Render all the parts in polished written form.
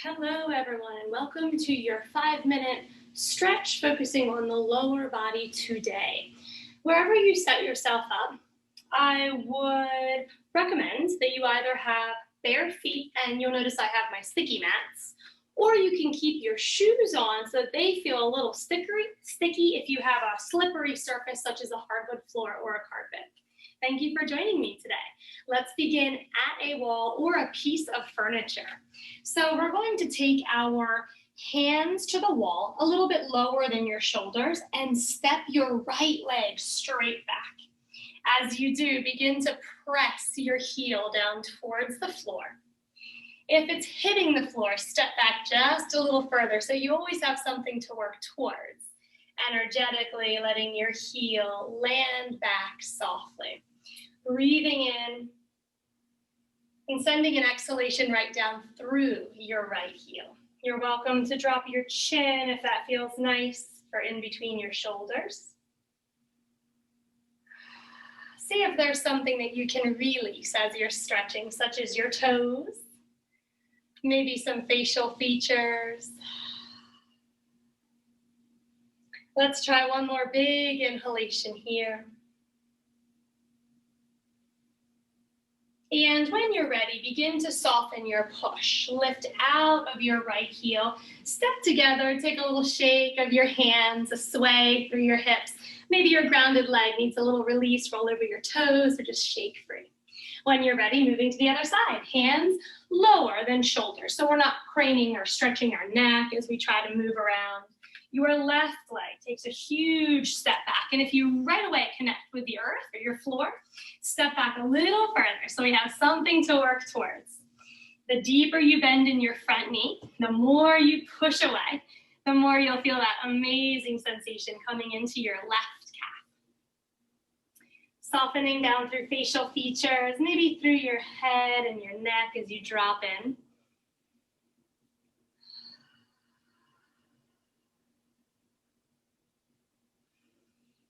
Hello everyone, and welcome to your 5-minute stretch focusing on the lower body today. Wherever you set yourself up, I would recommend that you either have bare feet, and you'll notice I have my sticky mats, or you can keep your shoes on so that they feel a little sticky if you have a slippery surface such as a hardwood floor or a carpet. Thank you for joining me today. Let's begin at a wall or a piece of furniture. So we're going to take our hands to the wall a little bit lower than your shoulders and step your right leg straight back. As you do, begin to press your heel down towards the floor. If it's hitting the floor, step back just a little further so you always have something to work towards. Energetically letting your heel land back softly. Breathing in and sending an exhalation right down through your right heel. You're welcome to drop your chin if that feels nice, or in between your shoulders. See if there's something that you can release as you're stretching, such as your toes, maybe some facial features. Let's try one more big inhalation here. And when you're ready, begin to soften your push. Lift out of your right heel. Step together, take a little shake of your hands, a sway through your hips. Maybe your grounded leg needs a little release, roll over your toes, or just shake free. When you're ready, moving to the other side. Hands lower than shoulders, so we're not craning or stretching our neck as we try to move around. Your left leg takes a huge step back, and if you right away connect with the earth or your floor, step back a little further so we have something to work towards. The deeper you bend in your front knee, the more you push away, the more you'll feel that amazing sensation coming into your left calf. Softening down through facial features, maybe through your head and your neck as you drop in.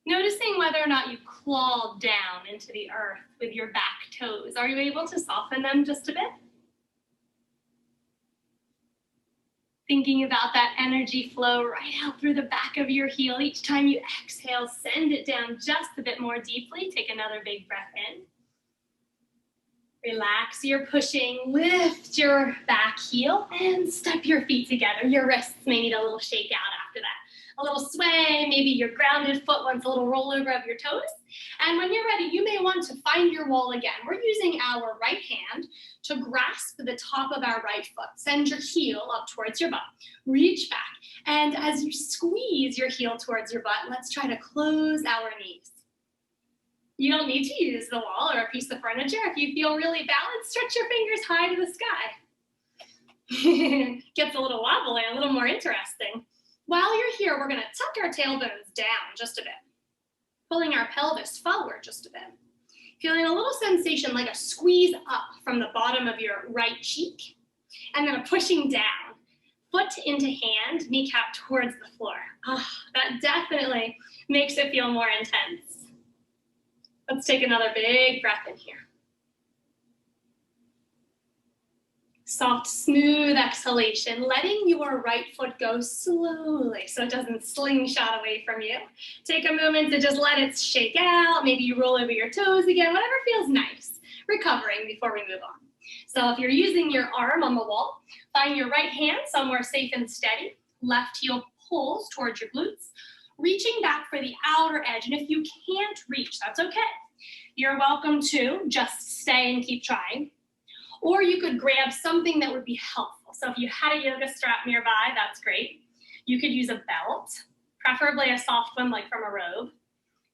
Noticing whether or not you claw down into the earth with your back toes. Are you able to soften them just a bit? Thinking about that energy flow right out through the back of your heel. Each time you exhale, send it down just a bit more deeply. Take another big breath in. Relax your pushing, lift your back heel, and step your feet together. Your wrists may need a little shake out after that. A little sway, maybe your grounded foot wants a little rollover of your toes. And when you're ready, you may want to find your wall again. We're using our right hand to grasp the top of our right foot. Send your heel up towards your butt. Reach back. And as you squeeze your heel towards your butt, let's try to close our knees. You don't need to use the wall or a piece of furniture. If you feel really balanced, stretch your fingers high to the sky. Gets a little wobbly, a little more interesting. While you're here, we're going to tuck our tailbones down just a bit, pulling our pelvis forward just a bit, feeling a little sensation like a squeeze up from the bottom of your right cheek, and then a pushing down, foot into hand, kneecap towards the floor. That definitely makes it feel more intense. Let's take another big breath in here. Soft, smooth exhalation, letting your right foot go slowly so it doesn't slingshot away from you. Take a moment to just let it shake out. Maybe you roll over your toes again, whatever feels nice. Recovering before we move on. So if you're using your arm on the wall, find your right hand somewhere safe and steady. Left heel pulls towards your glutes, reaching back for the outer edge. And if you can't reach, that's okay. You're welcome to just stay and keep trying. Or you could grab something that would be helpful. So if you had a yoga strap nearby, that's great. You could use a belt, preferably a soft one like from a robe.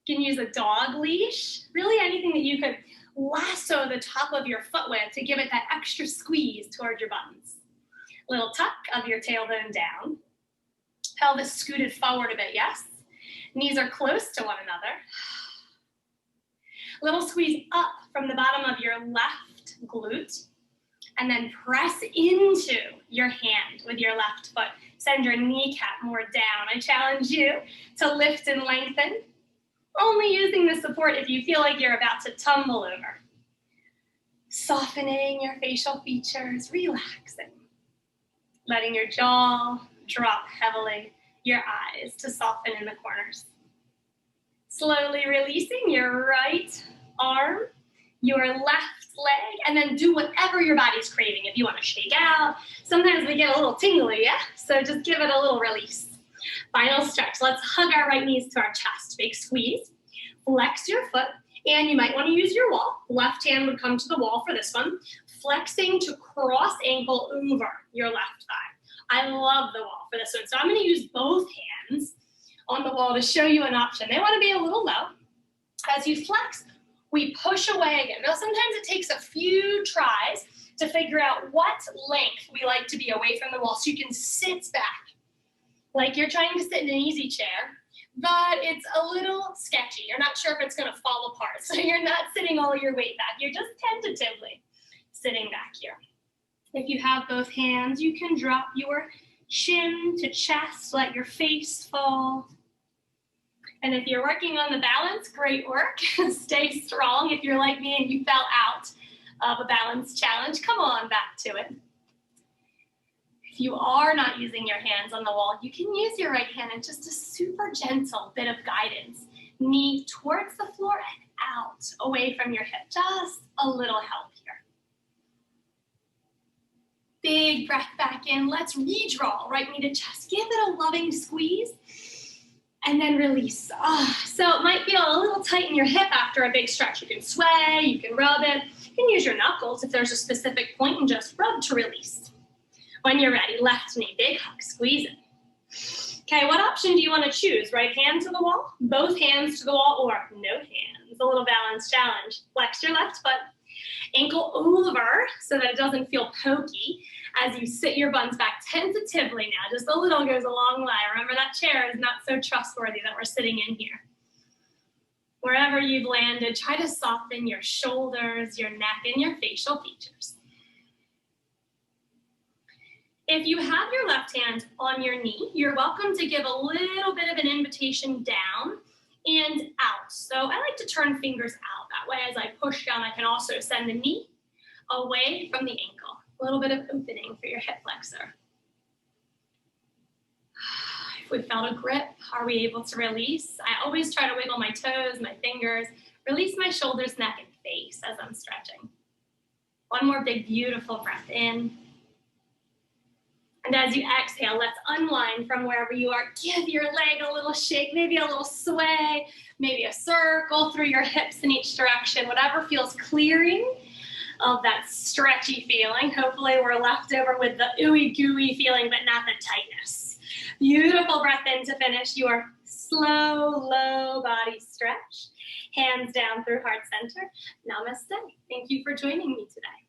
You can use a dog leash, really anything that you could lasso the top of your foot with to give it that extra squeeze toward your buttons. Little tuck of your tailbone down. Pelvis scooted forward a bit, yes. Knees are close to one another. Little squeeze up from the bottom of your left glute. And then press into your hand with your left foot. Send your kneecap more down. I challenge you to lift and lengthen, only using the support if you feel like you're about to tumble over. Softening your facial features, relaxing. letting your jaw drop heavily, your eyes to soften in the corners. Slowly releasing your right arm, your left leg, and then do whatever your body's craving. If you want to shake out, sometimes we get a little tingly, yeah? So just give it a little release. Final stretch. Let's hug our right knees to our chest. Big squeeze. Flex your foot, and you might want to use your wall. Left hand would come to the wall for this one. Flexing to cross ankle over your left thigh. I love the wall for this one. So I'm going to use both hands on the wall to show you an option. They want to be a little low. As you flex, we push away again. Now, sometimes it takes a few tries to figure out what length we like to be away from the wall so you can sit back like you're trying to sit in an easy chair, but it's a little sketchy. You're not sure if it's going to fall apart, so you're not sitting all your weight back. You're just tentatively sitting back here. If you have both hands, you can drop your chin to chest, let your face fall. And if you're working on the balance, great work. Stay strong. If you're like me and you fell out of a balance challenge, come on back to it. If you are not using your hands on the wall, you can use your right hand in just a super gentle bit of guidance. Knee towards the floor and out, away from your hip. Just a little help here. Big breath back in. Let's redraw right knee to chest. Give it a loving squeeze. And then release. So it might feel a little tight in your hip after a big stretch. You can sway, you can rub it. You can use your knuckles if there's a specific point and just rub to release. When you're ready, left knee, big hug, squeeze it. Okay, what option do you want to choose? Right hand to the wall, both hands to the wall, or no hands? A little balance challenge. Flex your left foot, ankle over so that it doesn't feel pokey as you sit your buns back tentatively now. Just a little goes a long way. Remember, that chair is not so trustworthy that we're sitting in here. Wherever you've landed, try to soften your shoulders, your neck, and your facial features. If you have your left hand on your knee, you're welcome to give a little bit of an invitation down and out. So I like to turn fingers out. That way, as I push down, I can also send the knee away from the ankle. A little bit of opening for your hip flexor. If we felt a grip, are we able to release? I always try to wiggle my toes, my fingers, release my shoulders, neck, and face as I'm stretching. One more big, beautiful breath in. And as you exhale, let's unwind from wherever you are. Give your leg a little shake, maybe a little sway, maybe a circle through your hips in each direction, whatever feels clearing of that stretchy feeling. Hopefully we're left over with the ooey gooey feeling, but not the tightness. Beautiful breath in to finish your slow, low body stretch. Hands down through heart center. Namaste. Thank you for joining me today.